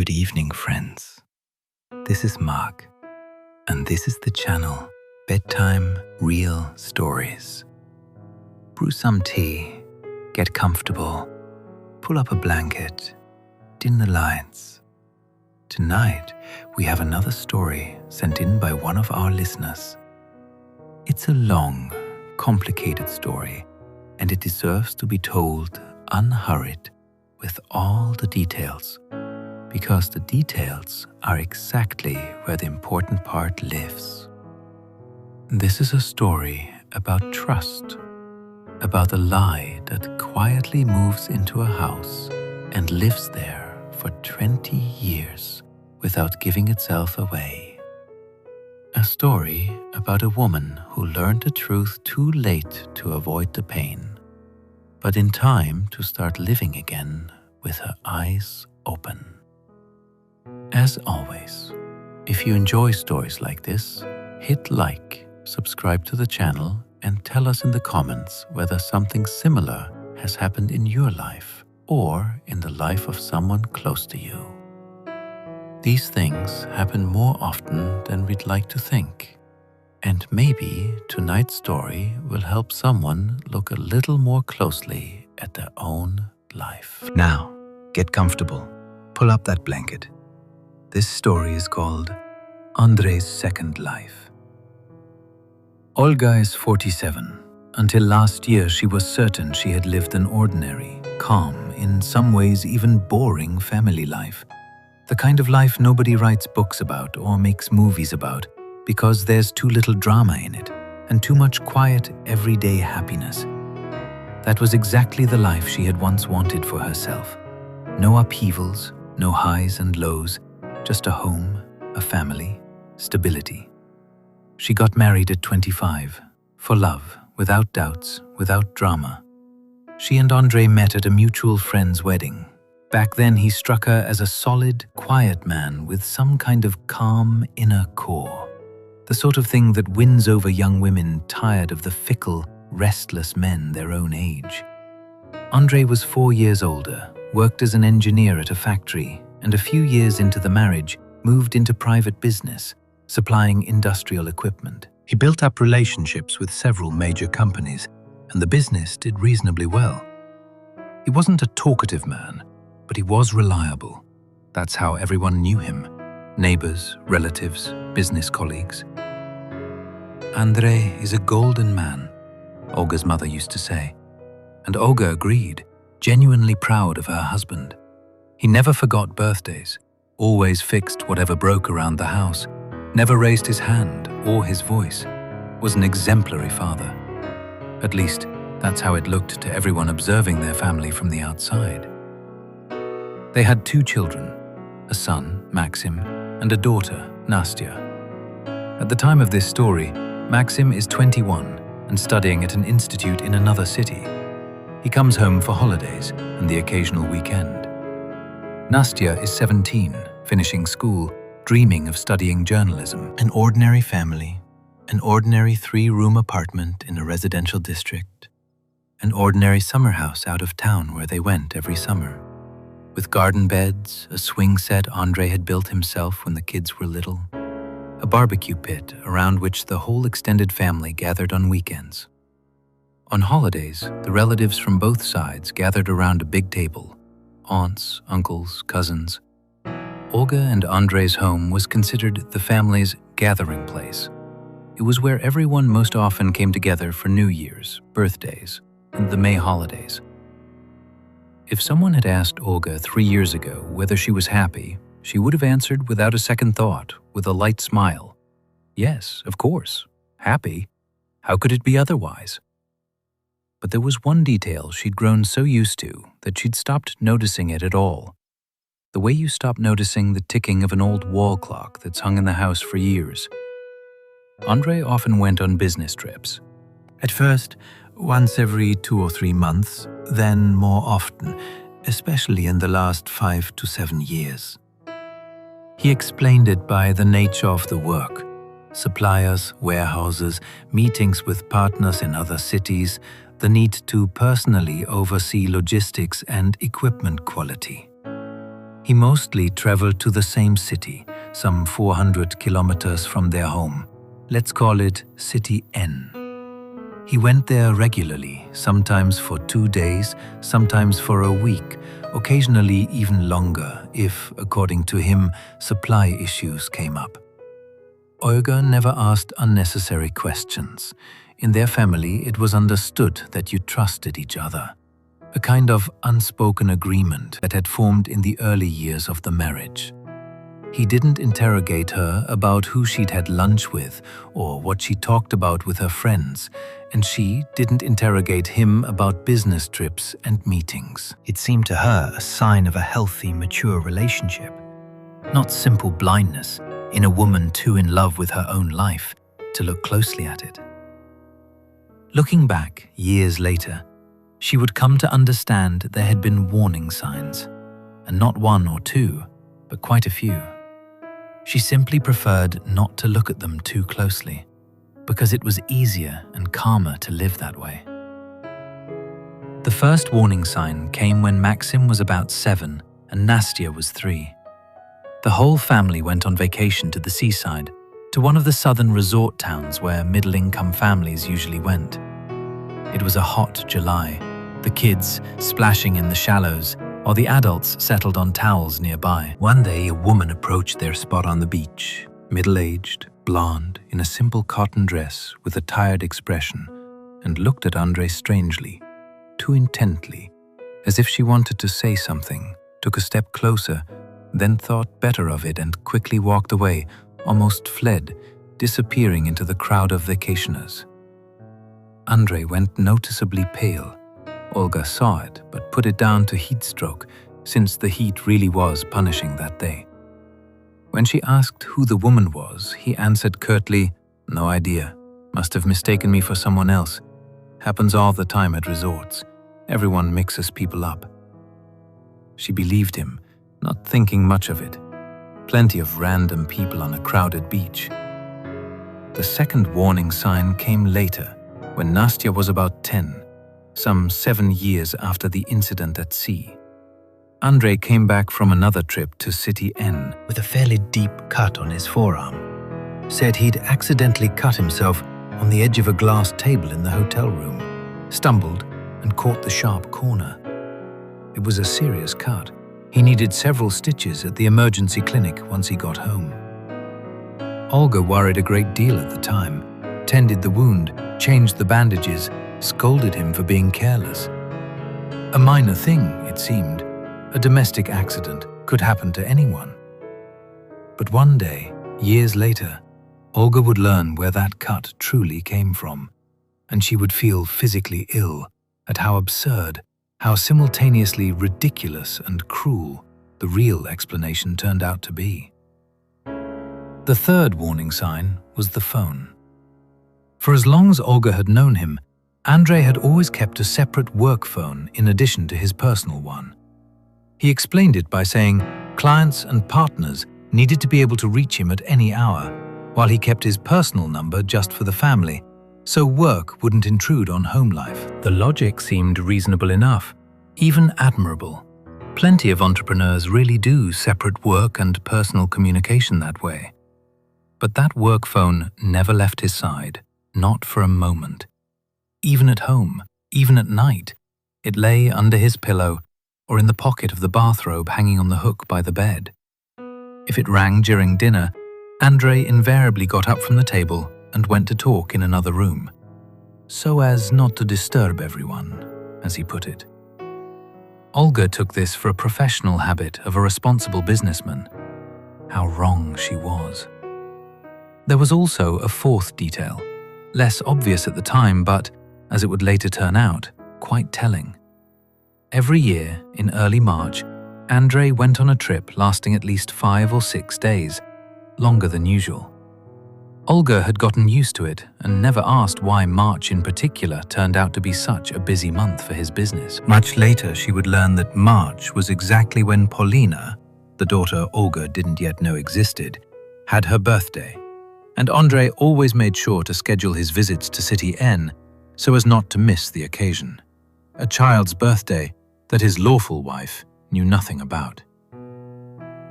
Good evening, friends. This is Mark, and this is the channel Bedtime Real Stories. Brew some tea, get comfortable, pull up a blanket, dim the lights. Tonight, we have another story sent in by one of our listeners. It's a long, complicated story, and it deserves to be told unhurried with all the details, because the details are exactly where the important part lives. This is a story about trust, about a lie that quietly moves into a house and lives there for 20 years without giving itself away. A story about a woman who learned the truth too late to avoid the pain, but in time to start living again with her eyes open. As always, if you enjoy stories like this, hit like, subscribe to the channel, and tell us in the comments whether something similar has happened in your life or in the life of someone close to you. These things happen more often than we'd like to think, and maybe tonight's story will help someone look a little more closely at their own life. Now, get comfortable, pull up that blanket. This story is called Andrei's Second Life. Olga is 47. Until last year, she was certain she had lived an ordinary, calm, in some ways even boring family life. The kind of life nobody writes books about or makes movies about, because there's too little drama in it and too much quiet, everyday happiness. That was exactly the life she had once wanted for herself. No upheavals, no highs and lows, just a home, a family, stability. She got married at 25, for love, without doubts, without drama. She and Andrei met at a mutual friend's wedding. Back then, he struck her as a solid, quiet man with some kind of calm inner core. The sort of thing that wins over young women tired of the fickle, restless men their own age. Andrei was 4 years older, worked as an engineer at a factory, and a few years into the marriage, moved into private business, supplying industrial equipment. He built up relationships with several major companies, and the business did reasonably well. He wasn't a talkative man, but he was reliable. That's how everyone knew him. Neighbors, relatives, business colleagues. Andrei is a golden man, Olga's mother used to say. And Olga agreed, genuinely proud of her husband. He never forgot birthdays, always fixed whatever broke around the house, never raised his hand or his voice, was an exemplary father. At least, that's how it looked to everyone observing their family from the outside. They had 2 children, a son, Maxim, and a daughter, Nastya. At the time of this story, Maxim is 21 and studying at an institute in another city. He comes home for holidays and the occasional weekend. Nastya is 17, finishing school, dreaming of studying journalism. An ordinary family, an ordinary 3-room apartment in a residential district, an ordinary summer house out of town where they went every summer. With garden beds, a swing set Andrei had built himself when the kids were little, a barbecue pit around which the whole extended family gathered on weekends. On holidays, the relatives from both sides gathered around a big table, aunts, uncles, cousins. Olga and Andrei's home was considered the family's gathering place. It was where everyone most often came together for New Year's, birthdays, and the May holidays. If someone had asked Olga 3 years ago whether she was happy, she would have answered without a second thought, with a light smile. Yes, of course, happy. How could it be otherwise? But there was one detail she'd grown so used to that she'd stopped noticing it at all. The way you stop noticing the ticking of an old wall clock that's hung in the house for years. Andrei often went on business trips. At first, once every 2 or 3 months, then more often, especially in the last 5 to 7 years. He explained it by the nature of the work. Suppliers, warehouses, meetings with partners in other cities, the need to personally oversee logistics and equipment quality. He mostly traveled to the same city, some 400 kilometers from their home. Let's call it City N. He went there regularly, sometimes for 2 days, sometimes for a week, occasionally even longer if, according to him, supply issues came up. Olga never asked unnecessary questions. In their family, it was understood that you trusted each other, a kind of unspoken agreement that had formed in the early years of the marriage. He didn't interrogate her about who she'd had lunch with or what she talked about with her friends, and she didn't interrogate him about business trips and meetings. It seemed to her a sign of a healthy, mature relationship, not simple blindness in a woman too in love with her own life to look closely at it. Looking back, years later, she would come to understand there had been warning signs, and not one or two, but quite a few. She simply preferred not to look at them too closely, because it was easier and calmer to live that way. The first warning sign came when Maxim was about 7 and Nastya was 3. The whole family went on vacation to the seaside, to one of the southern resort towns where middle-income families usually went. It was a hot July, the kids splashing in the shallows, while the adults settled on towels nearby. One day, a woman approached their spot on the beach, middle-aged, blonde, in a simple cotton dress with a tired expression, and looked at Andrei strangely, too intently, as if she wanted to say something, took a step closer, then thought better of it and quickly walked away, almost fled, disappearing into the crowd of vacationers. Andrei went noticeably pale. Olga saw it, but put it down to heat stroke, since the heat really was punishing that day. When she asked who the woman was, he answered curtly, "No idea. Must have mistaken me for someone else. Happens all the time at resorts. Everyone mixes people up." She believed him, not thinking much of it. Plenty of random people on a crowded beach. The second warning sign came later, when Nastya was about 10. Some 7 years after the incident at sea. Andrei came back from another trip to City N with a fairly deep cut on his forearm. Said he'd accidentally cut himself on the edge of a glass table in the hotel room, stumbled and caught the sharp corner. It was a serious cut. He needed several stitches at the emergency clinic once he got home. Olga worried a great deal at the time, tended the wound, changed the bandages, scolded him for being careless. A minor thing, it seemed. A domestic accident could happen to anyone. But one day, years later, Olga would learn where that cut truly came from, and she would feel physically ill at how absurd, how simultaneously ridiculous and cruel the real explanation turned out to be. The third warning sign was the phone. For as long as Olga had known him, Andrei had always kept a separate work phone in addition to his personal one. He explained it by saying clients and partners needed to be able to reach him at any hour, while he kept his personal number just for the family, so work wouldn't intrude on home life. The logic seemed reasonable enough, even admirable. Plenty of entrepreneurs really do separate work and personal communication that way. But that work phone never left his side, not for a moment. Even at home, even at night, it lay under his pillow or in the pocket of the bathrobe hanging on the hook by the bed. If it rang during dinner, Andrei invariably got up from the table and went to talk in another room, so as not to disturb everyone, as he put it. Olga took this for a professional habit of a responsible businessman. How wrong she was. There was also a fourth detail, less obvious at the time, but, as it would later turn out, quite telling. Every year, in early March, Andrei went on a trip lasting at least 5 or 6 days, longer than usual. Olga had gotten used to it and never asked why March in particular turned out to be such a busy month for his business. Much later, she would learn that March was exactly when Paulina, the daughter Olga didn't yet know existed, had her birthday, and Andrei always made sure to schedule his visits to City N so as not to miss the occasion. A child's birthday that his lawful wife knew nothing about.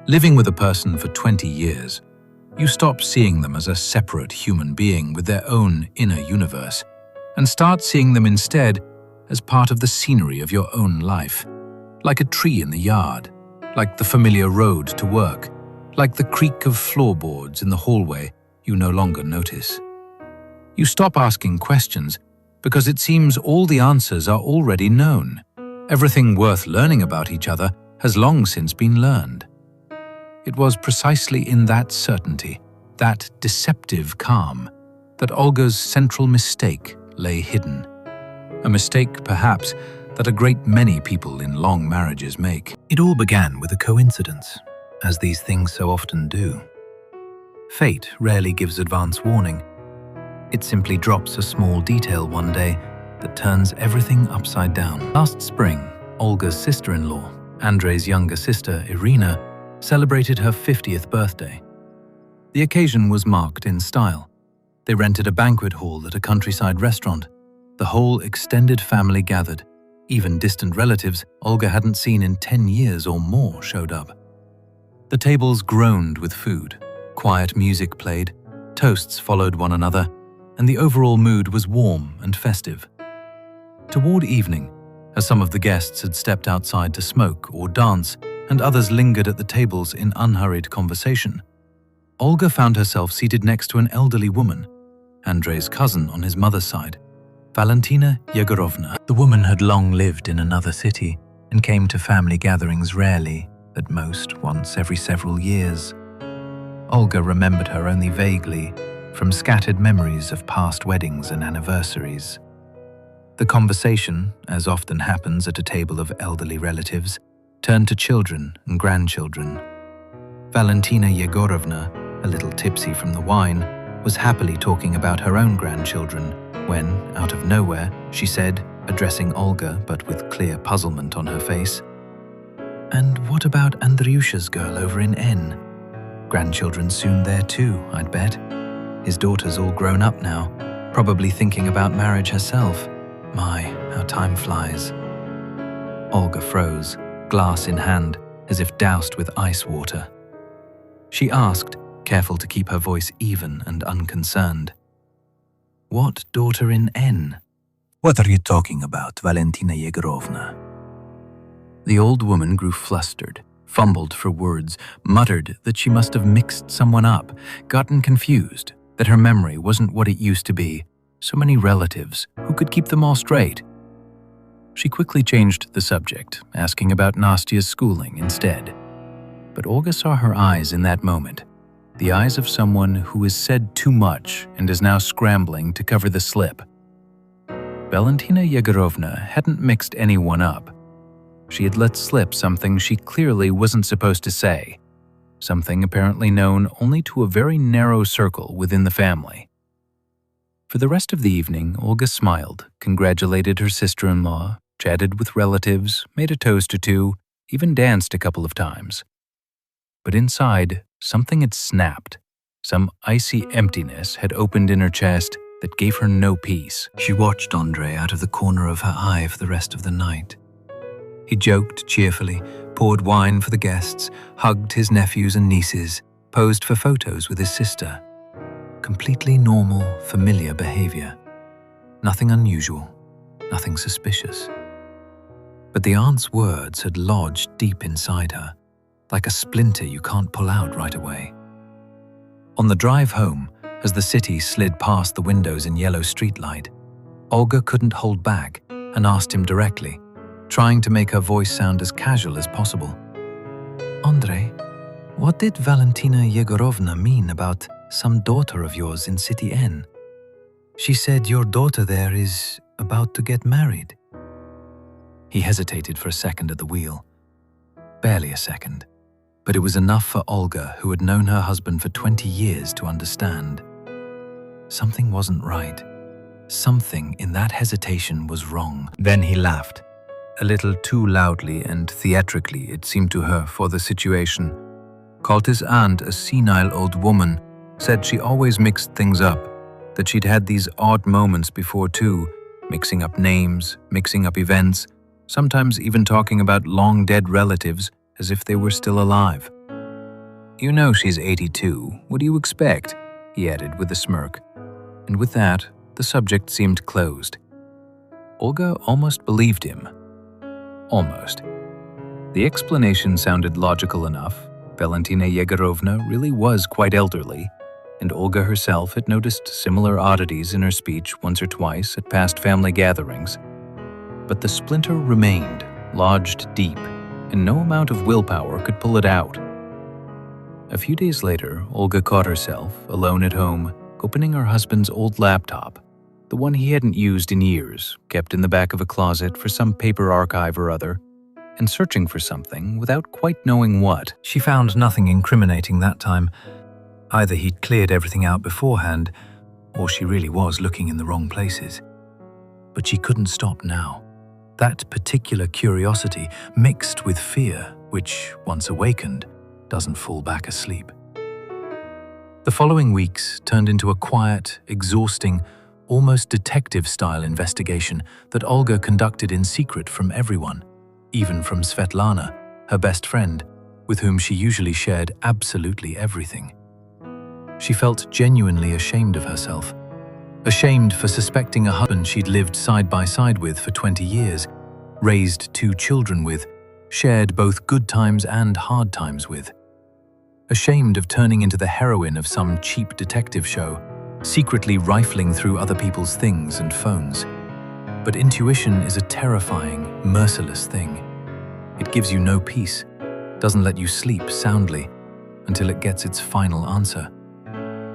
Living with a person for 20 years, you stop seeing them as a separate human being with their own inner universe, and start seeing them instead as part of the scenery of your own life, like a tree in the yard, like the familiar road to work, like the creak of floorboards in the hallway you no longer notice. You stop asking questions because it seems all the answers are already known. Everything worth learning about each other has long since been learned. It was precisely in that certainty, that deceptive calm, that Olga's central mistake lay hidden. A mistake, perhaps, that a great many people in long marriages make. It all began with a coincidence, as these things so often do. Fate rarely gives advance warning. It simply drops a small detail one day that turns everything upside down. Last spring, Olga's sister-in-law, Andrei's younger sister, Irina, celebrated her 50th birthday. The occasion was marked in style. They rented a banquet hall at a countryside restaurant. The whole extended family gathered. Even distant relatives Olga hadn't seen in 10 years or more showed up. The tables groaned with food. Quiet music played, toasts followed one another, and the overall mood was warm and festive. Toward evening, as some of the guests had stepped outside to smoke or dance, and others lingered at the tables in unhurried conversation, Olga found herself seated next to an elderly woman, Andrei's cousin on his mother's side, Valentina Yegorovna. The woman had long lived in another city and came to family gatherings rarely, at most once every several years. Olga remembered her only vaguely, from scattered memories of past weddings and anniversaries. The conversation, as often happens at a table of elderly relatives, turned to children and grandchildren. Valentina Yegorovna, a little tipsy from the wine, was happily talking about her own grandchildren when, out of nowhere, she said, addressing Olga but with clear puzzlement on her face, "And what about Andriusha's girl over in N? Grandchildren soon there too, I'd bet. His daughter's all grown up now, probably thinking about marriage herself. My, how time flies." Olga froze, glass in hand, as if doused with ice water. She asked, careful to keep her voice even and unconcerned, "What daughter in N?" "What are you talking about, Valentina Yegorovna?" The old woman grew flustered, fumbled for words, muttered that she must have mixed someone up, gotten confused, that her memory wasn't what it used to be. So many relatives, who could keep them all straight? She quickly changed the subject, asking about Nastya's schooling instead. But Olga saw her eyes in that moment, the eyes of someone who has said too much and is now scrambling to cover the slip. Valentina Yegorovna hadn't mixed anyone up. She had let slip something she clearly wasn't supposed to say, something apparently known only to a very narrow circle within the family. For the rest of the evening, Olga smiled, congratulated her sister-in-law, chatted with relatives, made a toast or two, even danced a couple of times. But inside, something had snapped. Some icy emptiness had opened in her chest that gave her no peace. She watched Andrei out of the corner of her eye for the rest of the night. He joked cheerfully, poured wine for the guests, hugged his nephews and nieces, posed for photos with his sister. Completely normal, familiar behavior. Nothing unusual, nothing suspicious. But the aunt's words had lodged deep inside her, like a splinter you can't pull out right away. On the drive home, as the city slid past the windows in yellow streetlight, Olga couldn't hold back and asked him directly, trying to make her voice sound as casual as possible. "Andrei, what did Valentina Yegorovna mean about some daughter of yours in City N? She said your daughter there is about to get married." He hesitated for a second at the wheel. Barely a second. But it was enough for Olga, who had known her husband for 20 years, to understand. Something wasn't right. Something in that hesitation was wrong. Then he laughed. A little too loudly and theatrically, it seemed to her, for the situation. Called his aunt a senile old woman, said she always mixed things up, that she'd had these odd moments before too, mixing up names, mixing up events, sometimes even talking about long-dead relatives as if they were still alive. "You know she's 82. What do you expect?" he added with a smirk. And with that, the subject seemed closed. Olga almost believed him. Almost. The explanation sounded logical enough. Valentina Yegorovna really was quite elderly, and Olga herself had noticed similar oddities in her speech once or twice at past family gatherings. But the splinter remained, lodged deep, and no amount of willpower could pull it out. A few days later, Olga caught herself, alone at home, opening her husband's old laptop, the one he hadn't used in years, kept in the back of a closet for some paper archive or other, and searching for something without quite knowing what. She found nothing incriminating that time. Either he'd cleared everything out beforehand, or she really was looking in the wrong places. But she couldn't stop now. That particular curiosity mixed with fear, which, once awakened, doesn't fall back asleep. The following weeks turned into a quiet, exhausting, almost detective-style investigation that Olga conducted in secret from everyone, even from Svetlana, her best friend, with whom she usually shared absolutely everything. She felt genuinely ashamed of herself, ashamed for suspecting a husband she'd lived side by side with for 20 years, raised 2 children with, shared both good times and hard times with. Ashamed of turning into the heroine of some cheap detective show, secretly rifling through other people's things and phones. But intuition is a terrifying, merciless thing. It gives you no peace, doesn't let you sleep soundly until it gets its final answer,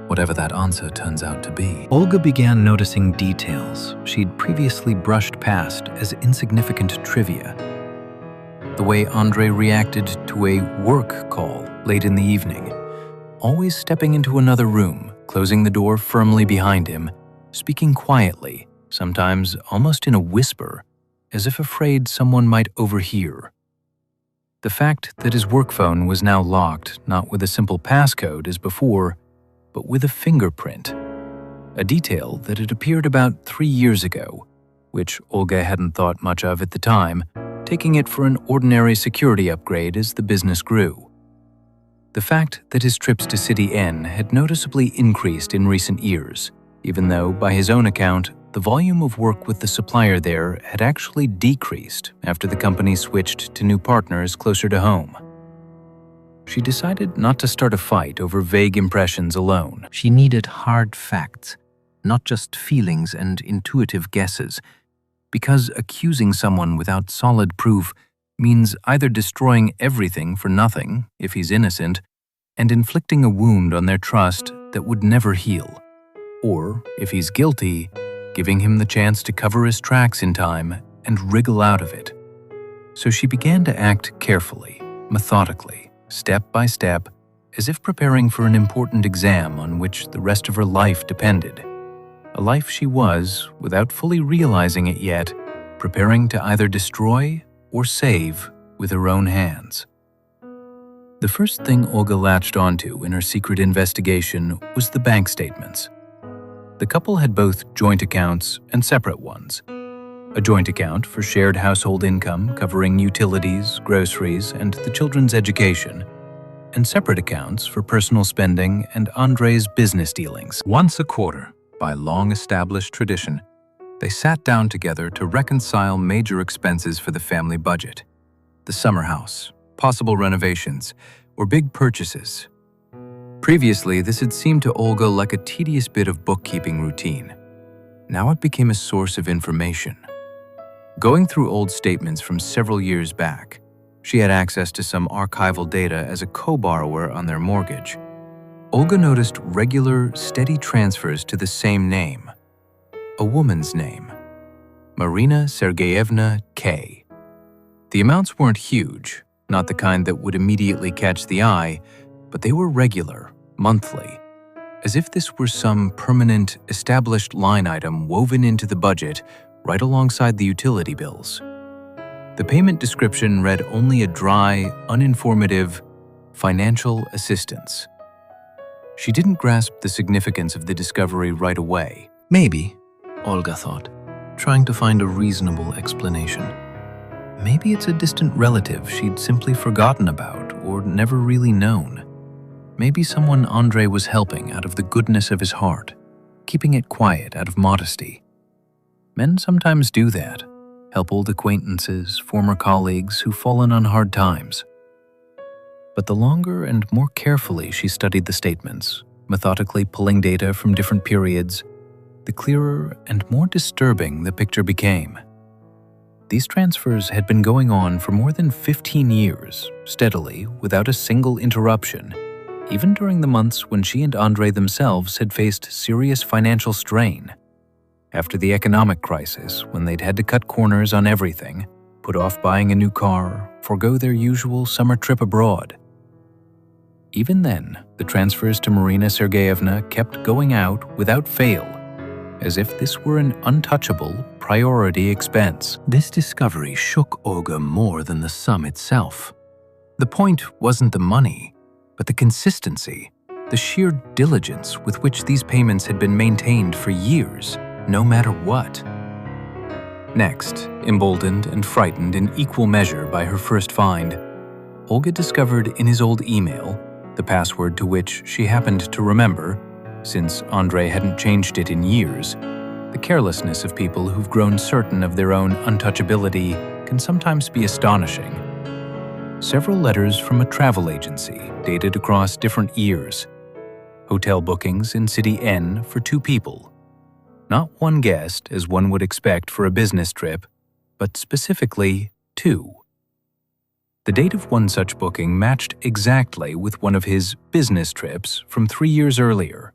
whatever that answer turns out to be. Olga began noticing details she'd previously brushed past as insignificant trivia. The way Andrei reacted to a work call late in the evening, always stepping into another room, closing the door firmly behind him, speaking quietly, sometimes almost in a whisper, as if afraid someone might overhear. The fact that his work phone was now locked, not with a simple passcode as before, but with a fingerprint, a detail that had appeared about 3 years ago, which Olga hadn't thought much of at the time, taking it for an ordinary security upgrade as the business grew. The fact that his trips to City N had noticeably increased in recent years, even though, by his own account, the volume of work with the supplier there had actually decreased after the company switched to new partners closer to home. She decided not to start a fight over vague impressions alone. She needed hard facts, not just feelings and intuitive guesses, because accusing someone without solid proof means either destroying everything for nothing if he's innocent and inflicting a wound on their trust that would never heal, or, if he's guilty, giving him the chance to cover his tracks in time and wriggle out of it. So she began to act carefully, methodically, step by step, as if preparing for an important exam on which the rest of her life depended. A life she was, without fully realizing it yet, preparing to either destroy or save with her own hands. The first thing Olga latched onto in her secret investigation was the bank statements. The couple had both joint accounts and separate ones. A joint account for shared household income covering utilities, groceries, and the children's education, and separate accounts for personal spending and Andrei's business dealings. Once a quarter, by long-established tradition, they sat down together to reconcile major expenses for the family budget: the summer house, possible renovations, or big purchases. Previously, this had seemed to Olga like a tedious bit of bookkeeping routine. Now it became a source of information. Going through old statements from several years back, she had access to some archival data as a co-borrower on their mortgage. Olga noticed regular, steady transfers to the same name, a woman's name, Marina Sergeyevna K. The amounts weren't huge, not the kind that would immediately catch the eye, but they were regular, monthly, as if this were some permanent, established line item woven into the budget right alongside the utility bills. The payment description read only a dry, uninformative, financial assistance. She didn't grasp the significance of the discovery right away. Maybe, Olga thought, trying to find a reasonable explanation. Maybe it's a distant relative she'd simply forgotten about or never really known. Maybe someone Andre was helping out of the goodness of his heart, keeping it quiet out of modesty. Men sometimes do that, help old acquaintances, former colleagues who've fallen on hard times. But the longer and more carefully she studied the statements, methodically pulling data from different periods, the clearer and more disturbing the picture became. These transfers had been going on for more than 15 years, steadily, without a single interruption, even during the months when she and Andre themselves had faced serious financial strain. After the economic crisis, when they'd had to cut corners on everything, put off buying a new car, forego their usual summer trip abroad. Even then, the transfers to Marina Sergeyevna kept going out without fail, as if this were an untouchable priority expense. This discovery shook Olga more than the sum itself. The point wasn't the money, but the consistency, the sheer diligence with which these payments had been maintained for years, no matter what. Next, emboldened and frightened in equal measure by her first find, Olga discovered in his old email, the password to which she happened to remember, since Andre hadn't changed it in years, the carelessness of people who've grown certain of their own untouchability can sometimes be astonishing. Several letters from a travel agency dated across different years. Hotel bookings in City N for 2 people. Not one guest, as one would expect for a business trip, but specifically 2. The date of one such booking matched exactly with one of his business trips from 3 years earlier.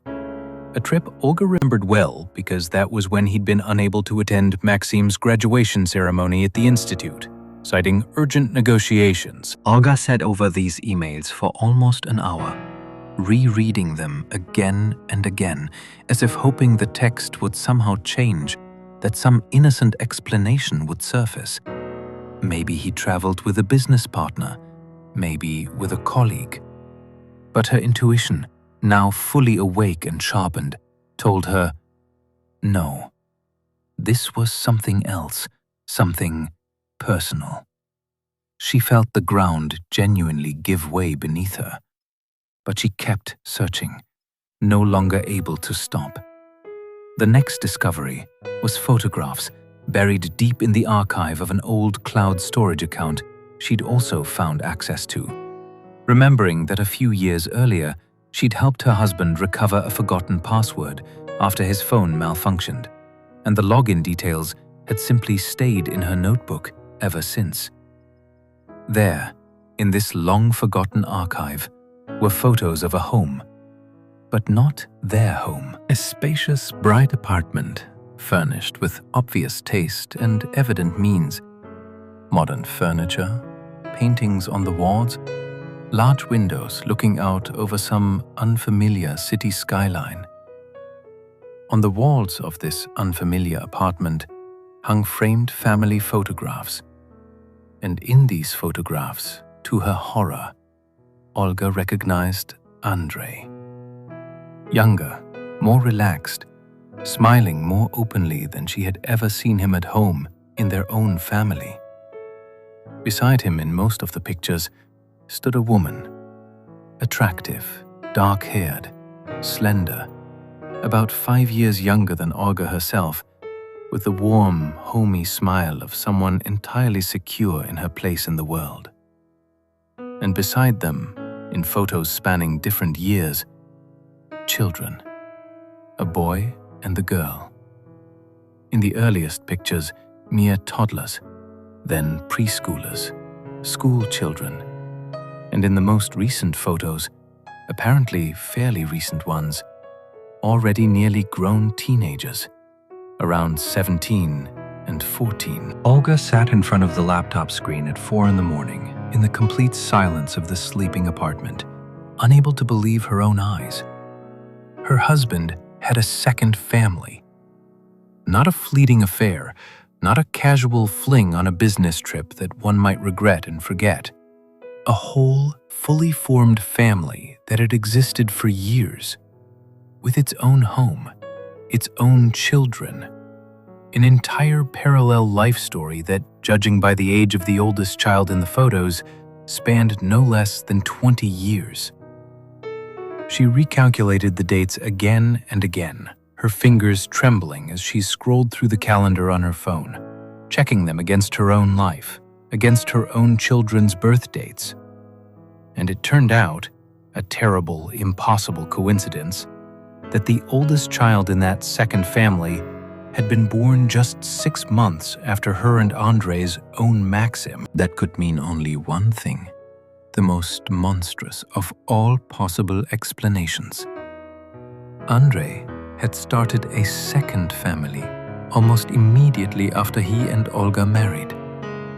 A trip Olga remembered well because that was when he'd been unable to attend Maxim's graduation ceremony at the Institute, citing urgent negotiations. Olga sat over these emails for almost an hour, rereading them again and again, as if hoping the text would somehow change, that some innocent explanation would surface. Maybe he traveled with a business partner, maybe with a colleague. But her intuition, now fully awake and sharpened, told her, no, this was something else, something personal. She felt the ground genuinely give way beneath her, but she kept searching, no longer able to stop. The next discovery was photographs buried deep in the archive of an old cloud storage account she'd also found access to. Remembering that a few years earlier, she'd helped her husband recover a forgotten password after his phone malfunctioned, and the login details had simply stayed in her notebook ever since. There, in this long-forgotten archive, were photos of a home, but not their home. A spacious, bright apartment, furnished with obvious taste and evident means. Modern furniture, paintings on the walls, large windows looking out over some unfamiliar city skyline. On the walls of this unfamiliar apartment hung framed family photographs, and in these photographs, to her horror, Olga recognized Andre. Younger, more relaxed, smiling more openly than she had ever seen him at home in their own family. Beside him in most of the pictures stood a woman, attractive, dark-haired, slender, about 5 years younger than Olga herself, with the warm, homey smile of someone entirely secure in her place in the world. And beside them, in photos spanning different years, children, a boy and the girl. In the earliest pictures, mere toddlers, then preschoolers, school children, and in the most recent photos, apparently fairly recent ones, already nearly grown teenagers, around 17 and 14. Olga sat in front of the laptop screen at 4 a.m. in the complete silence of the sleeping apartment, unable to believe her own eyes. Her husband had a second family. Not a fleeting affair, not a casual fling on a business trip that one might regret and forget. A whole, fully formed family that had existed for years, with its own home, its own children. An entire parallel life story that, judging by the age of the oldest child in the photos, spanned no less than 20 years. She recalculated the dates again and again, her fingers trembling as she scrolled through the calendar on her phone, checking them against her own life, against her own children's birth dates. And it turned out, a terrible, impossible coincidence, that the oldest child in that second family had been born just 6 months after her and Andre's own Maxim. That could mean only one thing, the most monstrous of all possible explanations. Andre had started a second family almost immediately after he and Olga married,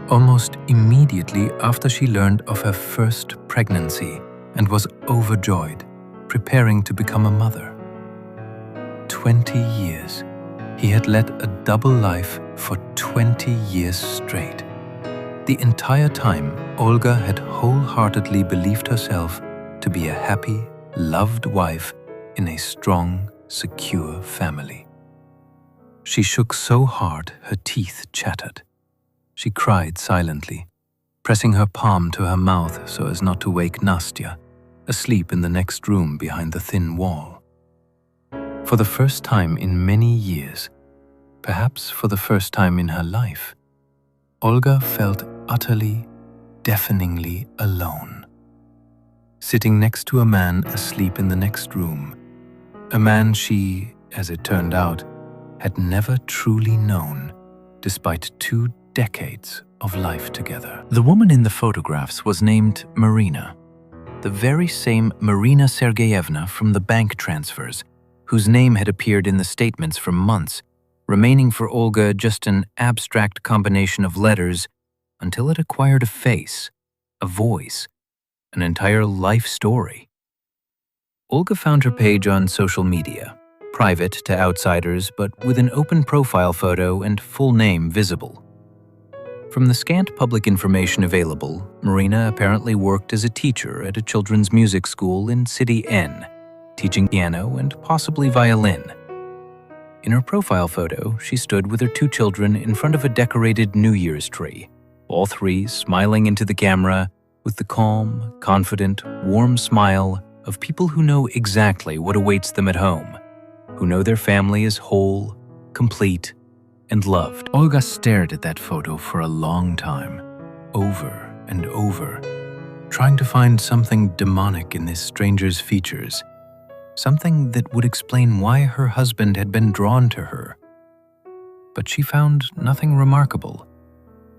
almost immediately after she learned of her first pregnancy and was overjoyed, preparing to become a mother. 20 years. He had led a double life for 20 years straight. The entire time, Olga had wholeheartedly believed herself to be a happy, loved wife in a strong, secure family. She shook so hard her teeth chattered. She cried silently, pressing her palm to her mouth so as not to wake Nastya, asleep in the next room behind the thin wall. For the first time in many years, perhaps for the first time in her life, Olga felt utterly, deafeningly alone. Sitting next to a man asleep in the next room, a man she, as it turned out, had never truly known, despite 2 decades of life together. The woman in the photographs was named Marina, the very same Marina Sergeyevna from the bank transfers, whose name had appeared in the statements for months, remaining for Olga just an abstract combination of letters until it acquired a face, a voice, an entire life story. Olga found her page on social media, private to outsiders but with an open profile photo and full name visible. From the scant public information available, Marina apparently worked as a teacher at a children's music school in City N, teaching piano and possibly violin. In her profile photo, she stood with her 2 children in front of a decorated New Year's tree, all 3 smiling into the camera with the calm, confident, warm smile of people who know exactly what awaits them at home, who know their family is whole, complete, and loved. Olga stared at that photo for a long time, over and over, trying to find something demonic in this stranger's features, something that would explain why her husband had been drawn to her. But she found nothing remarkable.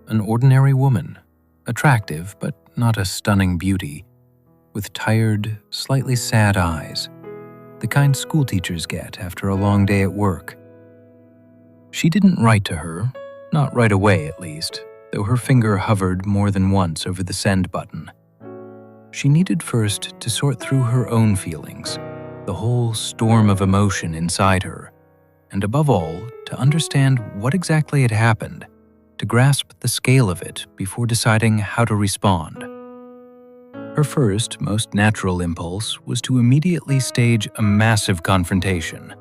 An ordinary woman, attractive but not a stunning beauty, with tired, slightly sad eyes, the kind schoolteachers get after a long day at work. She didn't write to her, not right away at least, though her finger hovered more than once over the send button. She needed first to sort through her own feelings, the whole storm of emotion inside her, and above all, to understand what exactly had happened, to grasp the scale of it before deciding how to respond. Her first, most natural impulse was to immediately stage a massive confrontation,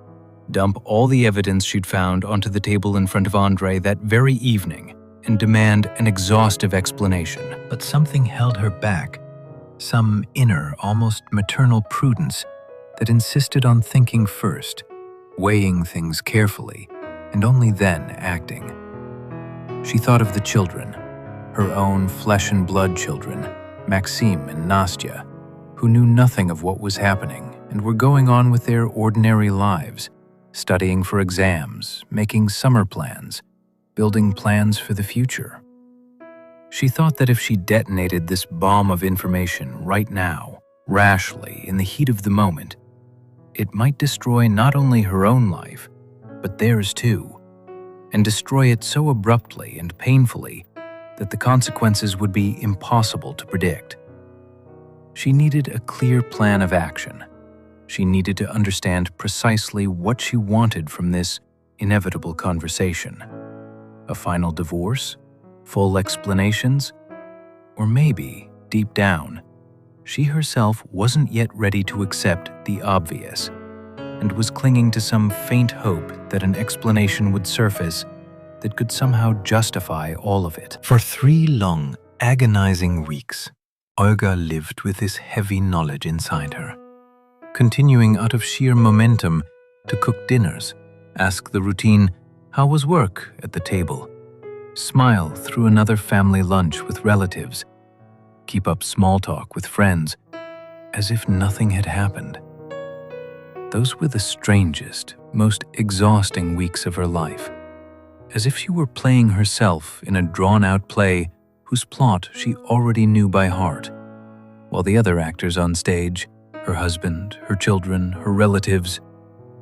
dump all the evidence she'd found onto the table in front of Andre that very evening, and demand an exhaustive explanation. But something held her back, some inner, almost maternal prudence that insisted on thinking first, weighing things carefully, and only then acting. She thought of the children, her own flesh and blood children, Maxim and Nastya, who knew nothing of what was happening and were going on with their ordinary lives, studying for exams, making summer plans, building plans for the future. She thought that if she detonated this bomb of information right now, rashly, in the heat of the moment, it might destroy not only her own life, but theirs too, and destroy it so abruptly and painfully that the consequences would be impossible to predict. She needed a clear plan of action. She needed to understand precisely what she wanted from this inevitable conversation. A final divorce? Full explanations? Or maybe, deep down, she herself wasn't yet ready to accept the obvious and was clinging to some faint hope that an explanation would surface that could somehow justify all of it. For 3 long, agonizing weeks, Olga lived with this heavy knowledge inside her. continuing out of sheer momentum to cook dinners, ask the routine, "How was work?" at the table, smile through another family lunch with relatives, keep up small talk with friends, as if nothing had happened. Those were the strangest, most exhausting weeks of her life, as if she were playing herself in a drawn-out play whose plot she already knew by heart, while the other actors on stage, her husband, her children, her relatives,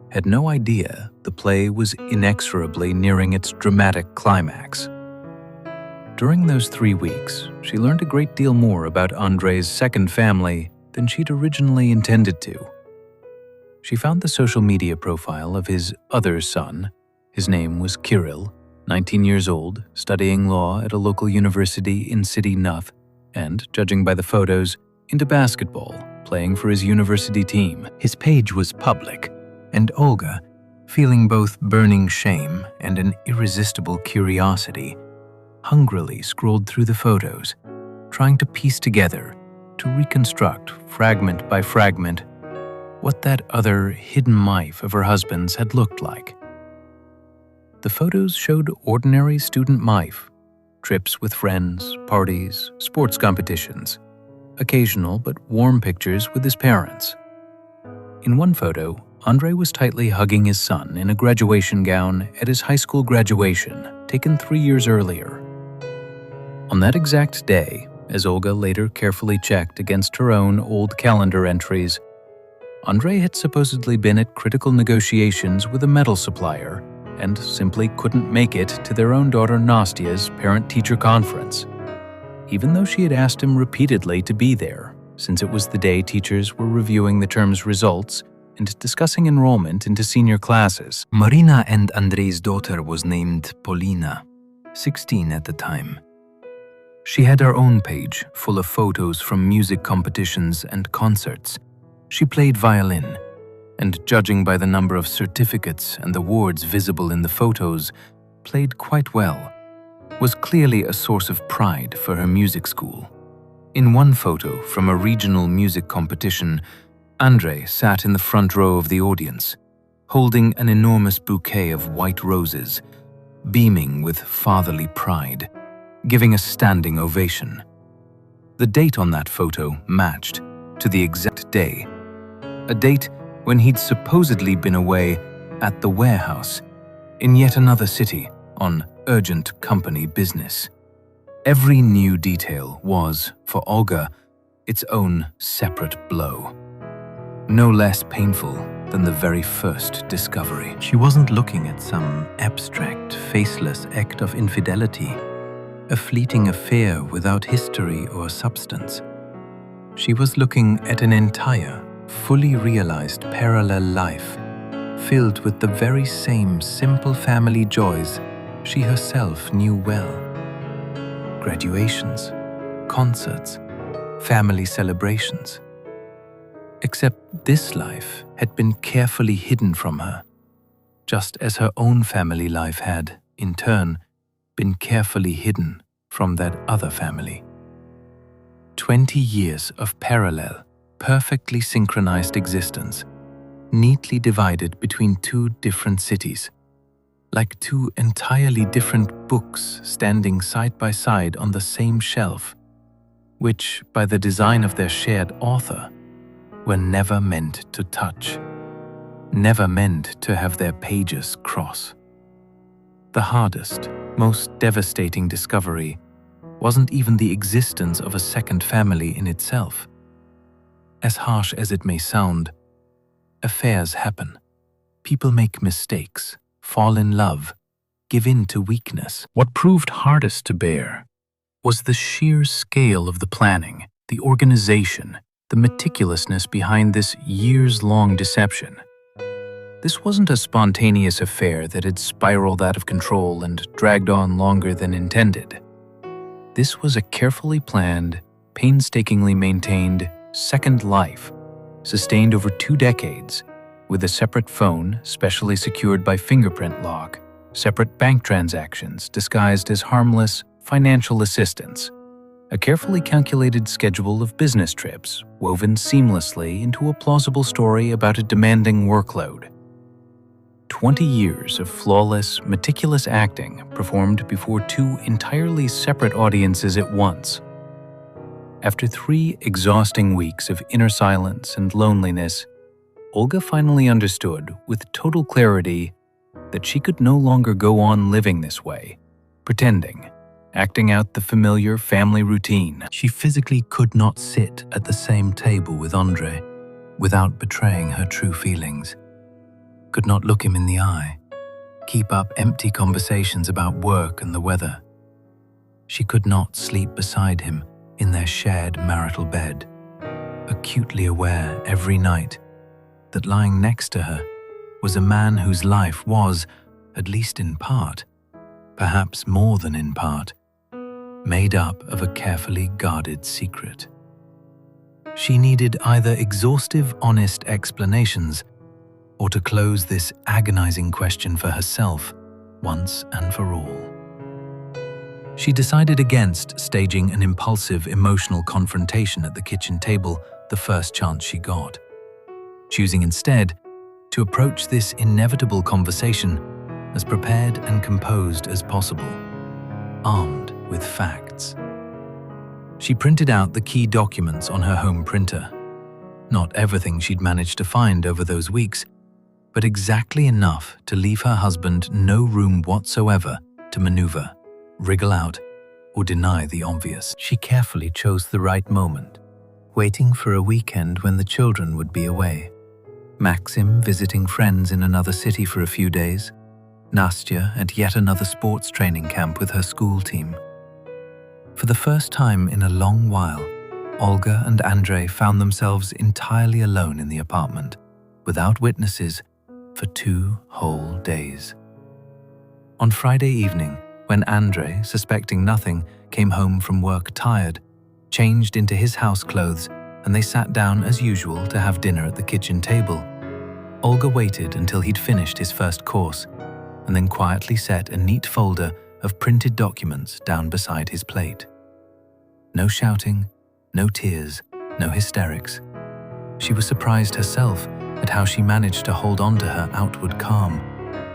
had no idea the play was inexorably nearing its dramatic climax. During those 3 weeks, she learned a great deal more about Andrei's second family than she'd originally intended to. She found the social media profile of his other son. His name was Kirill, 19 years old, studying law at a local university in City Nuth, and, judging by the photos, into basketball, playing for his university team. His page was public, and Olga, feeling both burning shame and an irresistible curiosity, hungrily scrolled through the photos, trying to piece together, to reconstruct, fragment by fragment, what that other hidden life of her husband's had looked like. The photos showed ordinary student life, trips with friends, parties, sports competitions, occasional but warm pictures with his parents. In one photo, Andrei was tightly hugging his son in a graduation gown at his high school graduation, taken 3 years earlier. On that exact day, as Olga later carefully checked against her own old calendar entries, Andrei had supposedly been at critical negotiations with a metal supplier and simply couldn't make it to their own daughter Nastya's parent-teacher conference, even though she had asked him repeatedly to be there, since it was the day teachers were reviewing the term's results and discussing enrollment into senior classes. Marina and Andrei's daughter was named Polina, 16 at the time. She had her own page full of photos from music competitions and concerts. She played violin, and judging by the number of certificates and awards visible in the photos, played quite well, was clearly a source of pride for her music school. In one photo from a regional music competition, Andrei sat in the front row of the audience, holding an enormous bouquet of white roses, beaming with fatherly pride, giving a standing ovation. The date on that photo matched to the exact day, a date when he'd supposedly been away at the warehouse in yet another city on urgent company business. Every new detail was, for Olga, its own separate blow, no less painful than the very first discovery. She wasn't looking at some abstract, faceless act of infidelity, a fleeting affair without history or substance. She was looking at an entire, fully realized parallel life, filled with the very same simple family joys she herself knew well. Graduations, concerts, family celebrations. Except this life had been carefully hidden from her, just as her own family life had, in turn, been carefully hidden from that other family. 20 years of parallel, perfectly synchronized existence, neatly divided between 2 different cities, like 2 entirely different books standing side by side on the same shelf, which, by the design of their shared author, were never meant to touch, never meant to have their pages cross. The hardest, most devastating discovery wasn't even the existence of a second family in itself. As harsh as it may sound, affairs happen. People make mistakes, fall in love, give in to weakness. What proved hardest to bear was the sheer scale of the planning, the organization, the meticulousness behind this years-long deception. This wasn't a spontaneous affair that had spiraled out of control and dragged on longer than intended. This was a carefully planned, painstakingly maintained second life, sustained over 2 decades, with a separate phone specially secured by fingerprint lock, separate bank transactions disguised as harmless financial assistance, a carefully calculated schedule of business trips woven seamlessly into a plausible story about a demanding workload. 20 years of flawless, meticulous acting performed before two entirely separate audiences at once. After 3 exhausting weeks of inner silence and loneliness, Olga finally understood with total clarity that she could no longer go on living this way, pretending, acting out the familiar family routine. She physically could not sit at the same table with Andre without betraying her true feelings, could not look him in the eye, keep up empty conversations about work and the weather. She could not sleep beside him in their shared marital bed, acutely aware every night that lying next to her was a man whose life was, at least in part, perhaps more than in part, made up of a carefully guarded secret. She needed either exhaustive, honest explanations or to close this agonizing question for herself once and for all. She decided against staging an impulsive, emotional confrontation at the kitchen table the first chance she got, choosing instead to approach this inevitable conversation as prepared and composed as possible, armed with facts. She printed out the key documents on her home printer. Not everything she'd managed to find over those weeks, but exactly enough to leave her husband no room whatsoever to maneuver, wriggle out, or deny the obvious. She carefully chose the right moment, waiting for a weekend when the children would be away. Maxim visiting friends in another city for a few days, Nastya at yet another sports training camp with her school team. For the first time in a long while, Olga and Andrei found themselves entirely alone in the apartment, without witnesses, for 2 whole days. On Friday evening, when Andrei, suspecting nothing, came home from work tired, changed into his house clothes, and they sat down as usual to have dinner at the kitchen table, Olga waited until he'd finished his first course, and then quietly set a neat folder of printed documents down beside his plate. No shouting, no tears, no hysterics. She was surprised herself at how she managed to hold on to her outward calm,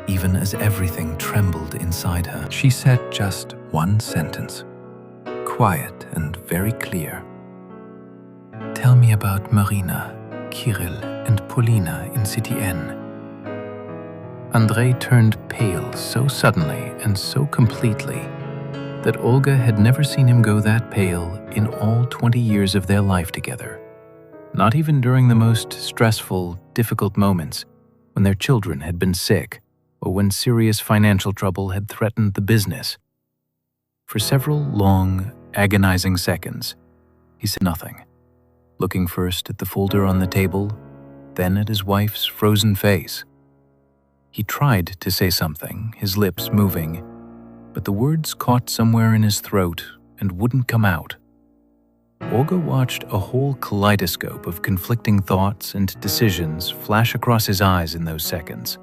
even as everything trembled inside her. She said just one sentence, quiet and very clear. "Tell me about Marina, Kirill, and Polina in City N." Andrei turned pale so suddenly and so completely that Olga had never seen him go that pale in all 20 years of their life together, not even during the most stressful, difficult moments when their children had been sick or when serious financial trouble had threatened the business. For several long, agonizing seconds, he said nothing, looking first at the folder on the table, then at his wife's frozen face. He tried to say something, his lips moving, but the words caught somewhere in his throat and wouldn't come out. Olga watched a whole kaleidoscope of conflicting thoughts and decisions flash across his eyes in those seconds.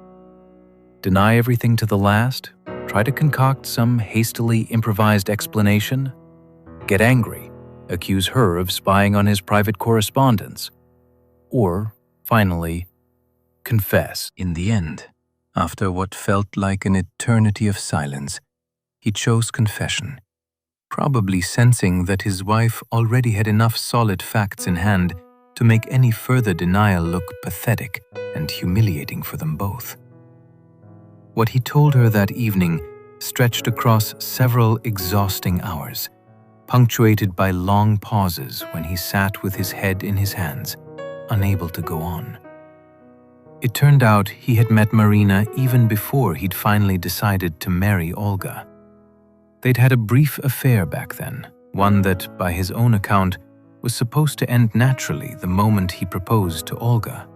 Deny everything to the last? Try to concoct some hastily improvised explanation? Get angry? Accuse her of spying on his private correspondence? Or, finally, confess. In the end, after what felt like an eternity of silence, he chose confession, probably sensing that his wife already had enough solid facts in hand to make any further denial look pathetic and humiliating for them both. What he told her that evening stretched across several exhausting hours, punctuated by long pauses when he sat with his head in his hands, unable to go on. It turned out he had met Marina even before he'd finally decided to marry Olga. They'd had a brief affair back then, one that, by his own account, was supposed to end naturally the moment he proposed to Olga.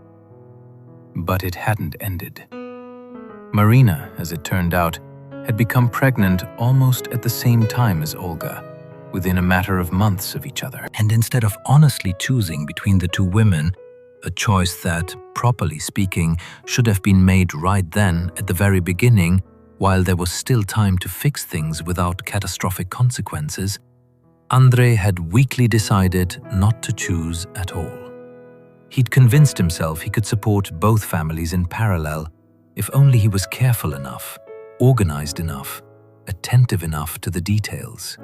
But it hadn't ended. Marina, as it turned out, had become pregnant almost at the same time as Olga, within a matter of months of each other. And instead of honestly choosing between the two women, a choice that, properly speaking, should have been made right then at the very beginning, while there was still time to fix things without catastrophic consequences, Andrei had weakly decided not to choose at all. He'd convinced himself he could support both families in parallel if only he was careful enough, organized enough, attentive enough to the details.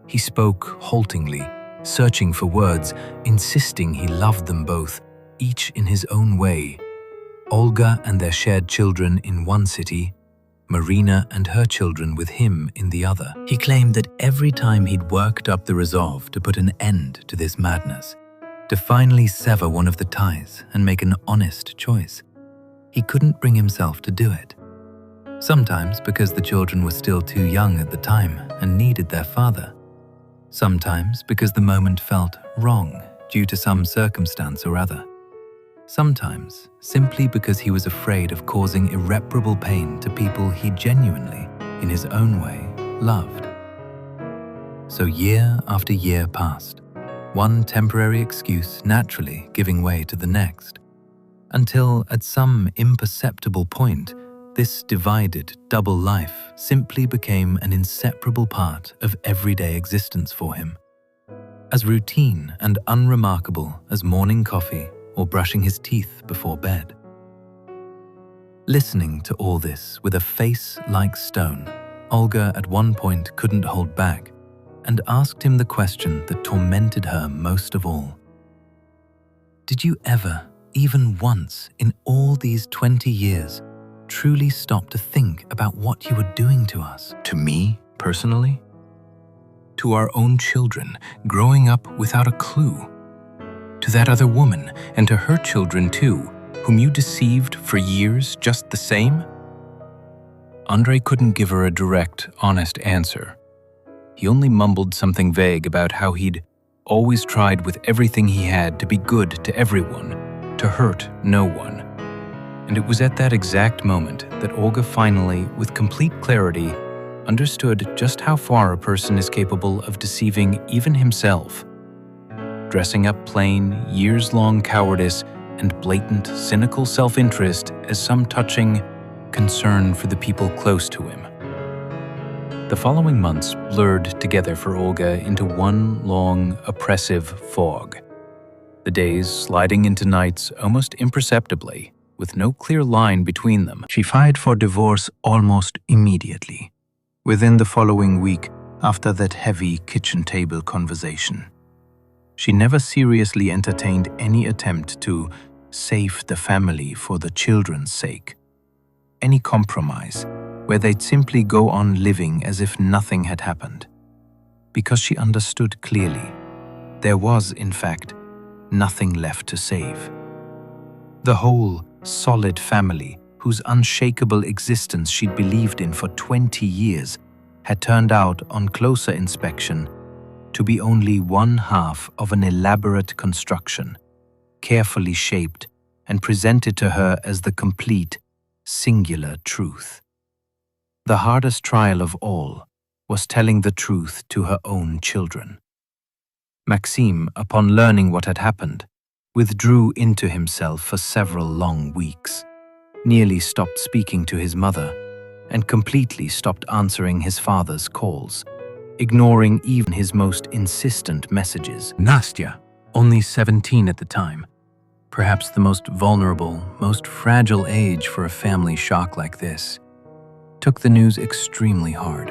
He spoke haltingly, searching for words, insisting he loved them both, each in his own way. Olga and their shared children in one city, Marina and her children with him in the other. He claimed that every time he'd worked up the resolve to put an end to this madness, to finally sever one of the ties and make an honest choice, he couldn't bring himself to do it. Sometimes because the children were still too young at the time and needed their father. Sometimes because the moment felt wrong due to some circumstance or other. Sometimes simply because he was afraid of causing irreparable pain to people he genuinely, in his own way, loved. So year after year passed, one temporary excuse naturally giving way to the next, until at some imperceptible point, this divided double life simply became an inseparable part of everyday existence for him. As routine and unremarkable as morning coffee or brushing his teeth before bed. Listening to all this with a face like stone, Olga at one point couldn't hold back and asked him the question that tormented her most of all. Did you ever, even once in all these 20 years, truly stop to think about what you were doing to us? To me, personally? To our own children, growing up without a clue? To that other woman, and to her children too, whom you deceived for years just the same? Andrei couldn't give her a direct, honest answer. He only mumbled something vague about how he'd always tried with everything he had to be good to everyone, to hurt no one. And it was at that exact moment that Olga finally, with complete clarity, understood just how far a person is capable of deceiving even himself. Dressing up plain, years-long cowardice and blatant, cynical self-interest as some touching concern for the people close to him. The following months blurred together for Olga into one long, oppressive fog. The days sliding into nights almost imperceptibly, with no clear line between them. She filed for divorce almost immediately, within the following week after that heavy kitchen table conversation. She never seriously entertained any attempt to save the family for the children's sake. Any compromise where they'd simply go on living as if nothing had happened. Because she understood clearly, there was, in fact, nothing left to save. The whole, solid family, whose unshakable existence she'd believed in for 20 years, had turned out, on closer inspection, to be only one half of an elaborate construction, carefully shaped and presented to her as the complete, singular truth. The hardest trial of all was telling the truth to her own children. Maxime, upon learning what had happened, withdrew into himself for several long weeks, nearly stopped speaking to his mother, and completely stopped answering his father's calls, ignoring even his most insistent messages. Nastya, only 17 at the time, perhaps the most vulnerable, most fragile age for a family shock like this, took the news extremely hard.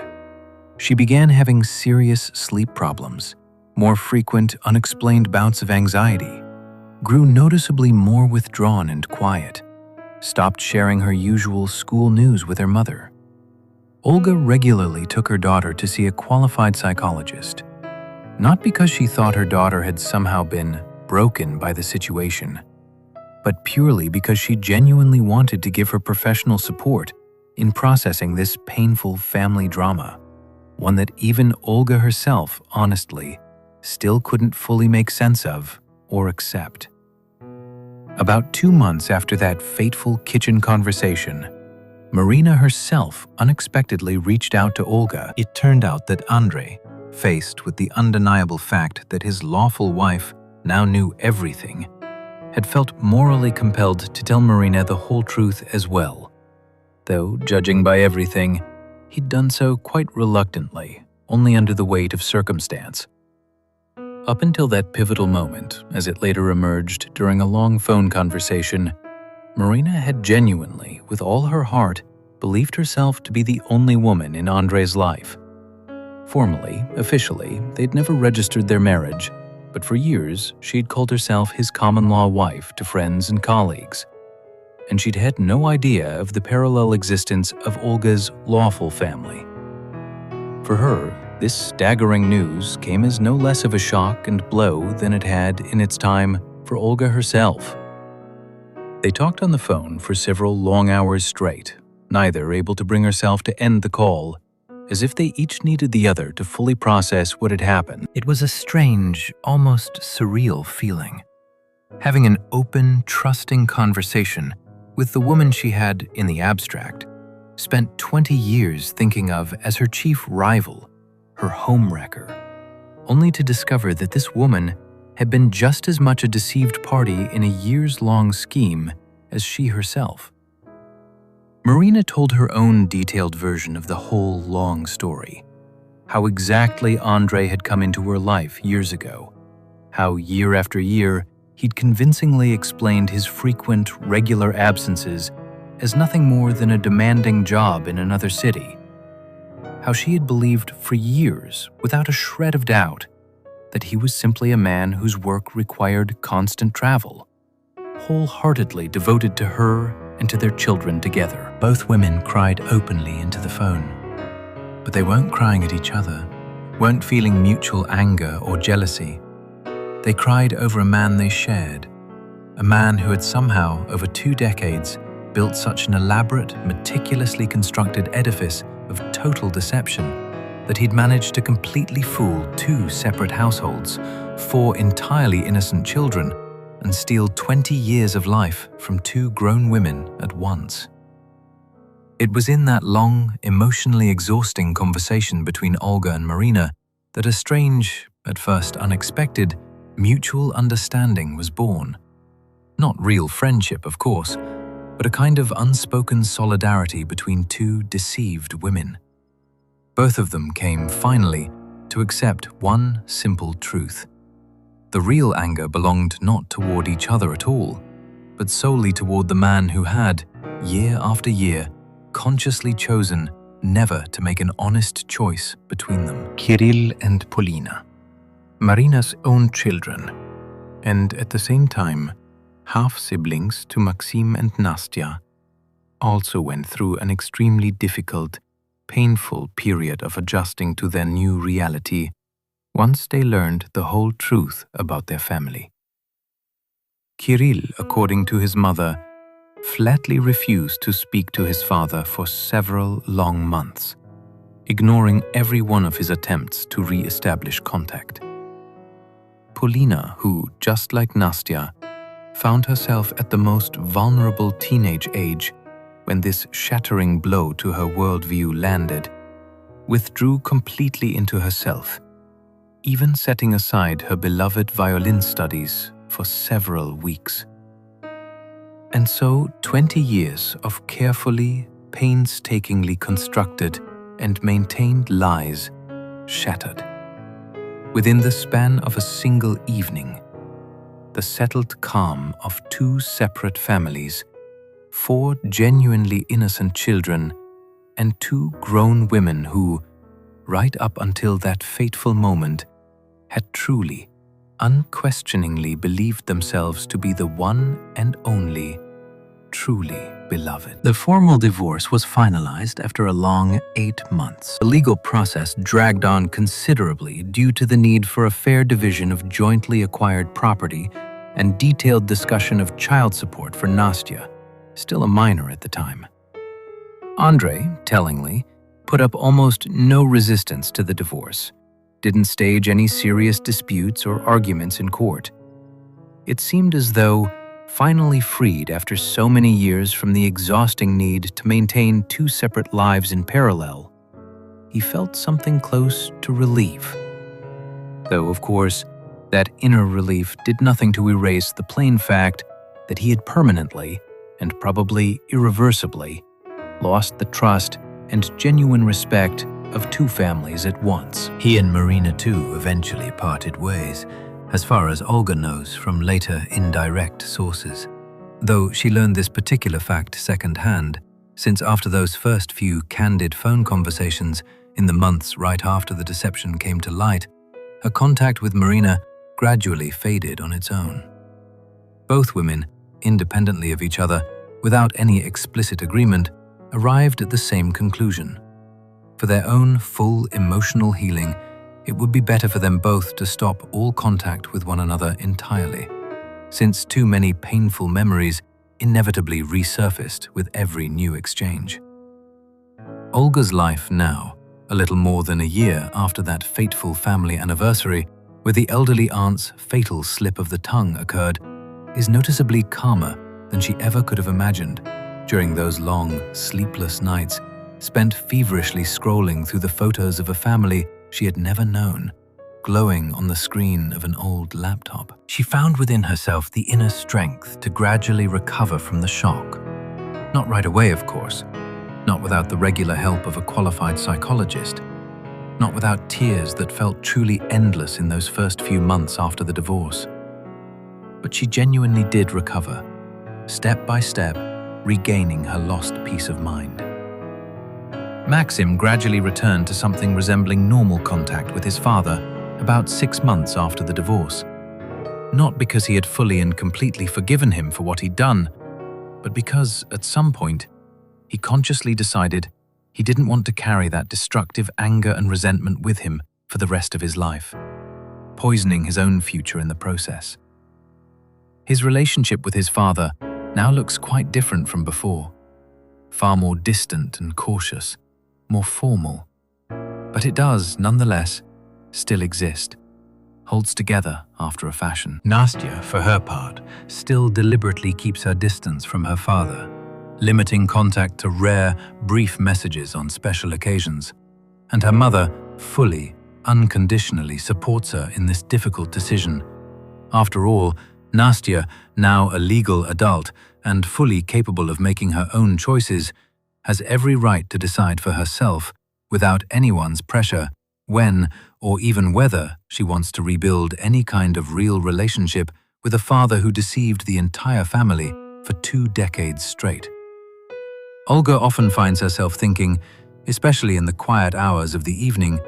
She began having serious sleep problems, more frequent unexplained bouts of anxiety, grew noticeably more withdrawn and quiet, stopped sharing her usual school news with her mother. Olga regularly took her daughter to see a qualified psychologist, not because she thought her daughter had somehow been broken by the situation, but purely because she genuinely wanted to give her professional support in processing this painful family drama, one that even Olga herself, honestly, still couldn't fully make sense of or accept. About 2 months after that fateful kitchen conversation, Marina herself unexpectedly reached out to Olga. It turned out that Andrei, faced with the undeniable fact that his lawful wife now knew everything, had felt morally compelled to tell Marina the whole truth as well, though, judging by everything, he'd done so quite reluctantly, only under the weight of circumstance. Up until that pivotal moment, as it later emerged during a long phone conversation, Marina had genuinely, with all her heart, believed herself to be the only woman in Andre's life. Formally, officially, they'd never registered their marriage, but for years she'd called herself his common-law wife to friends and colleagues. And she'd had no idea of the parallel existence of Olga's lawful family. For her, this staggering news came as no less of a shock and blow than it had in its time for Olga herself. They talked on the phone for several long hours straight, neither able to bring herself to end the call, as if they each needed the other to fully process what had happened. It was a strange, almost surreal feeling. Having an open, trusting conversation with the woman she had, in the abstract, spent 20 years thinking of as her chief rival, her homewrecker, only to discover that this woman had been just as much a deceived party in a years-long scheme as she herself. Marina told her own detailed version of the whole long story, how exactly Andre had come into her life years ago, how year after year he'd convincingly explained his frequent, regular absences as nothing more than a demanding job in another city, how she had believed for years, without a shred of doubt, that he was simply a man whose work required constant travel, wholeheartedly devoted to her and to their children together. Both women cried openly into the phone, but they weren't crying at each other, weren't feeling mutual anger or jealousy. They cried over a man they shared, a man who had somehow, over 2 decades, built such an elaborate, meticulously constructed edifice of total deception that he'd managed to completely fool 2 separate households, 4 entirely innocent children, and steal 20 years of life from 2 grown women at once. It was in that long, emotionally exhausting conversation between Olga and Marina that a strange, at first unexpected, mutual understanding was born. Not real friendship, of course, but a kind of unspoken solidarity between 2 deceived women. Both of them came, finally, to accept one simple truth. The real anger belonged not toward each other at all, but solely toward the man who had, year after year, consciously chosen never to make an honest choice between them. Kirill and Polina, Marina's own children, and at the same time, half-siblings to Maxim and Nastya, also went through an extremely difficult, painful period of adjusting to their new reality once they learned the whole truth about their family. Kirill, according to his mother, flatly refused to speak to his father for several long months, ignoring every one of his attempts to re-establish contact. Polina, who, just like Nastya, found herself at the most vulnerable teenage age when this shattering blow to her worldview landed, withdrew completely into herself, even setting aside her beloved violin studies for several weeks. And so 20 years of carefully, painstakingly constructed and maintained lies shattered. Within the span of a single evening, the settled calm of 2 separate families, 4 genuinely innocent children, and 2 grown women who, right up until that fateful moment, had truly, unquestioningly believed themselves to be the one and only, truly beloved. The formal divorce was finalized after a long 8 months. The legal process dragged on considerably due to the need for a fair division of jointly acquired property and detailed discussion of child support for Nastya, still a minor at the time. Andre, tellingly, put up almost no resistance to the divorce, didn't stage any serious disputes or arguments in court. It seemed as though, finally freed after so many years from the exhausting need to maintain 2 separate lives in parallel, he felt something close to relief. Though, of course, that inner relief did nothing to erase the plain fact that he had permanently, and probably irreversibly, lost the trust and genuine respect of two families at once. He and Marina too eventually parted ways, as far as Olga knows from later indirect sources. Though she learned this particular fact secondhand, since after those first few candid phone conversations in the months right after the deception came to light, her contact with Marina gradually faded on its own. Both women, independently of each other, without any explicit agreement, arrived at the same conclusion. For their own full emotional healing, it would be better for them both to stop all contact with one another entirely, since too many painful memories inevitably resurfaced with every new exchange. Olga's life now, a little more than a year after that fateful family anniversary, where the elderly aunt's fatal slip of the tongue occurred, is noticeably calmer than she ever could have imagined during those long, sleepless nights spent feverishly scrolling through the photos of a family she had never known, glowing on the screen of an old laptop. She found within herself the inner strength to gradually recover from the shock. Not right away, of course, not without the regular help of a qualified psychologist, not without tears that felt truly endless in those first few months after the divorce. But she genuinely did recover, step by step, regaining her lost peace of mind. Maxim gradually returned to something resembling normal contact with his father about 6 months after the divorce. Not because he had fully and completely forgiven him for what he'd done, but because, at some point, he consciously decided he didn't want to carry that destructive anger and resentment with him for the rest of his life, poisoning his own future in the process. His relationship with his father now looks quite different from before, far more distant and cautious, more formal. But it does, nonetheless, still exist, holds together after a fashion. Nastya, for her part, still deliberately keeps her distance from her father, limiting contact to rare, brief messages on special occasions. And her mother fully, unconditionally supports her in this difficult decision. After all, Nastya, now a legal adult and fully capable of making her own choices, has every right to decide for herself, without anyone's pressure, when or even whether she wants to rebuild any kind of real relationship with a father who deceived the entire family for 2 decades straight. Olga often finds herself thinking, especially in the quiet hours of the evening,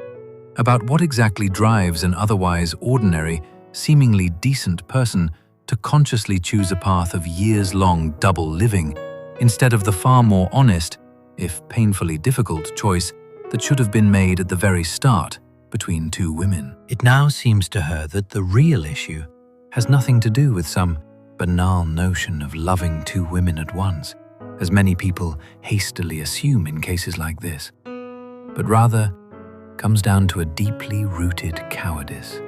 about what exactly drives an otherwise ordinary, seemingly decent person to consciously choose a path of years-long double living instead of the far more honest, if painfully difficult, choice that should have been made at the very start between 2 women. It now seems to her that the real issue has nothing to do with some banal notion of loving 2 women at once, as many people hastily assume in cases like this, but rather comes down to a deeply rooted cowardice,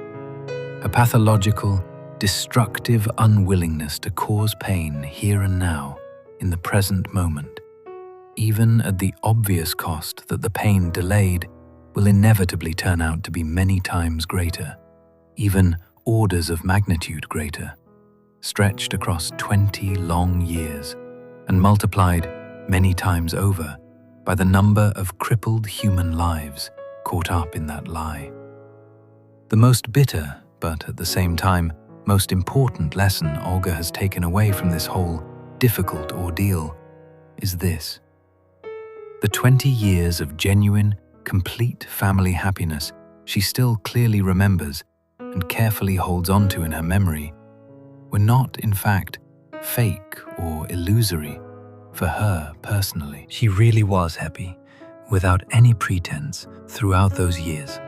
a pathological, destructive unwillingness to cause pain here and now, in the present moment, even at the obvious cost that the pain delayed will inevitably turn out to be many times greater, even orders of magnitude greater, stretched across 20 long years and multiplied many times over by the number of crippled human lives caught up in that lie. The most bitter, but at the same time, most important lesson Olga has taken away from this whole difficult ordeal is this. The 20 years of genuine, complete family happiness she still clearly remembers and carefully holds onto in her memory were not, in fact, fake or illusory for her personally. She really was happy, without any pretense, throughout those years.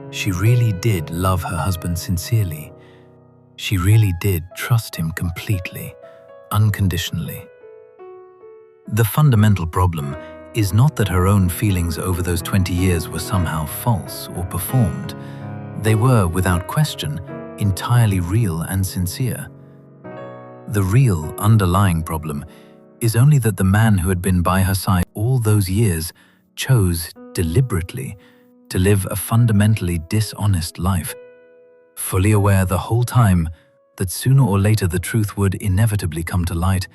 She really did love her husband sincerely. She really did trust him completely, unconditionally. The fundamental problem is not that her own feelings over those 20 years were somehow false or performed. They were, without question, entirely real and sincere. The real underlying problem is only that the man who had been by her side all those years chose deliberately to live a fundamentally dishonest life, fully aware the whole time that sooner or later the truth would inevitably come to light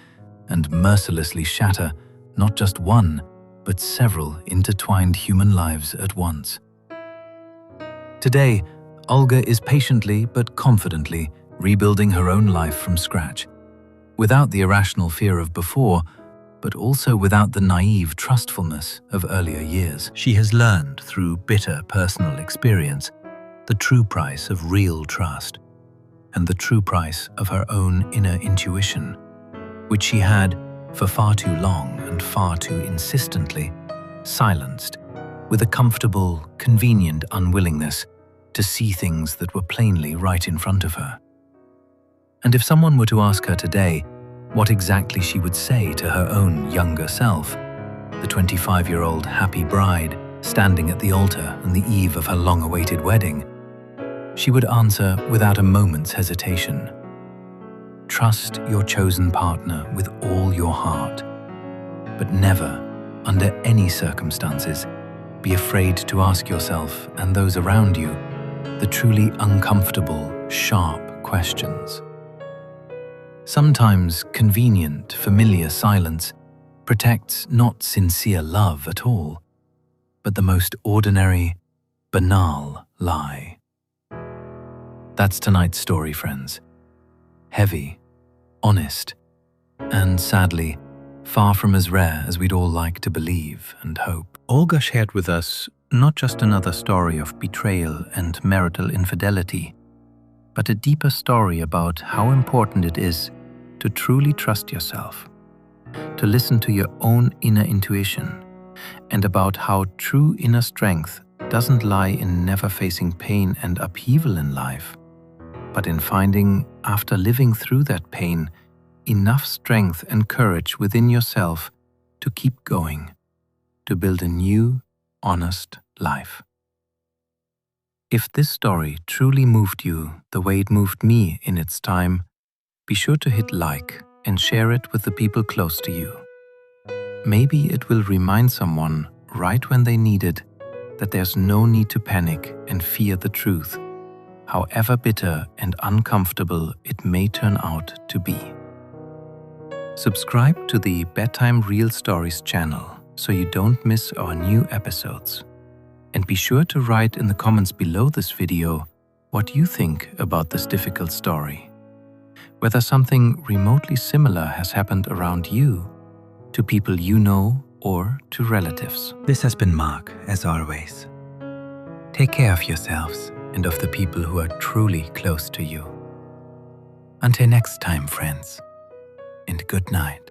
and mercilessly shatter not just one, but several intertwined human lives at once. Today, Olga is patiently but confidently rebuilding her own life from scratch, without the irrational fear of before, but also without the naive trustfulness of earlier years. She has learned through bitter personal experience the true price of real trust and the true price of her own inner intuition, which she had, for far too long and far too insistently, silenced with a comfortable, convenient unwillingness to see things that were plainly right in front of her. And if someone were to ask her today what exactly she would say to her own younger self, the 25-year-old happy bride standing at the altar on the eve of her long-awaited wedding, she would answer without a moment's hesitation, "Trust your chosen partner with all your heart, but never, under any circumstances, be afraid to ask yourself and those around you the truly uncomfortable, sharp questions." Sometimes convenient, familiar silence protects not sincere love at all, but the most ordinary, banal lie. That's tonight's story, friends. Heavy, honest, and sadly, far from as rare as we'd all like to believe and hope. Olga shared with us not just another story of betrayal and marital infidelity, but a deeper story about how important it is to truly trust yourself, to listen to your own inner intuition, and about how true inner strength doesn't lie in never facing pain and upheaval in life, but in finding, after living through that pain, enough strength and courage within yourself to keep going, to build a new, honest life. If this story truly moved you the way it moved me in its time, be sure to hit like and share it with the people close to you. Maybe it will remind someone right when they need it that there's no need to panic and fear the truth, however bitter and uncomfortable it may turn out to be. Subscribe to the Bedtime Real Stories channel so you don't miss our new episodes. And be sure to write in the comments below this video what you think about this difficult story. Whether something remotely similar has happened around you, to people you know, or to relatives. This has been Mark, as always. Take care of yourselves and of the people who are truly close to you. Until next time, friends, and good night.